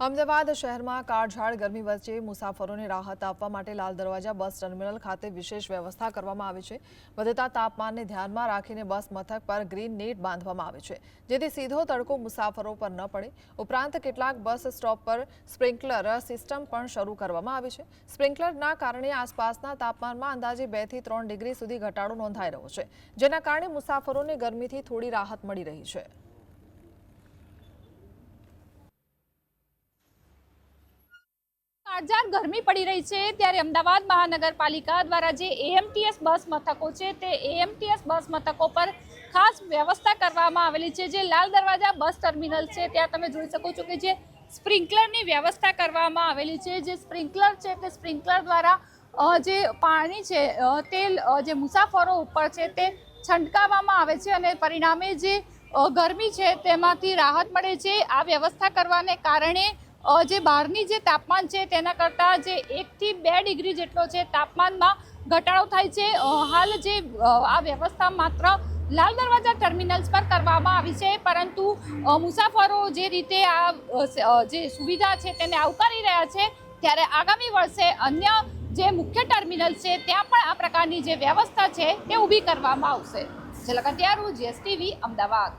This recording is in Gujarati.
અમદાવાદ શહેરમાં કાળઝાળ ગરમી વચ્ચે મુસાફરોને રાહત આપવા માટે લાલ દરવાજા બસ ટર્મિનલ ખાતે વિશેષ વ્યવસ્થા કરવામાં આવી છે। વધતા તાપમાનને ધ્યાનમાં રાખીને બસ મથક પર ગ્રીન નેટ બાંધવામાં આવે છે, જેથી સીધો તડકો મુસાફરો પર ન પડે। ઉપરાંત કેટલાક બસ સ્ટોપ પર સ્પ્રિંકલર સિસ્ટમ પણ શરૂ કરવામાં આવી છે। સ્પ્રિંકલરના કારણે આસપાસના તાપમાનમાં અંદાજે 2 થી 3 ડિગ્રી સુધી ઘટાડો નોંધાઈ રહ્યો છે, જેના કારણે મુસાફરોને ગરમીથી થોડી રાહત મળી રહી છે। કાળઝાળ ગરમી પડી રહી છે ત્યારે અમદાવાદ મહાનગરપાલિકા દ્વારા જે એએમટીએસ બસ મથકો છે તે એએમટીએસ બસ મથકો પર ખાસ વ્યવસ્થા કરવામાં આવેલી છે। જે લાલ દરવાજા બસ ટર્મિનલ છે ત્યાં તમે જોઈ શકો છો કે જે સ્પ્રિંકલરની વ્યવસ્થા કરવામાં આવેલી છે। જે સ્પ્રિંકલર છે તે સ્પ્રિંકલર દ્વારા જે પાણી છે તે જે મુસાફરો ઉપર છે તે છંટકાવવામાં આવે છે અને પરિણામે જે ગરમી છે તેમાંથી રાહત મળે છે। આ વ્યવસ્થા કરવાને કારણે જે બહારની જે તાપમાન છે તેના કરતાં જે 1 થી 2 ડિગ્રી જેટલો છે તાપમાનમાં ઘટાડો થાય છે। હાલ જે આ વ્યવસ્થા માત્ર લાલ દરવાજા ટર્મિનલ્સ પર કરવામાં આવી છે, પરંતુ મુસાફરો જે રીતે આ જે સુવિધા છે તેને આવકારી રહ્યા છે, ત્યારે આગામી વર્ષે અન્ય જે મુખ્ય ટર્મિનલ છે ત્યાં પણ આ પ્રકારની જે વ્યવસ્થા છે તે ઊભી કરવામાં આવશે। ઝલક અત્યારું GSTV અમદાવાદ।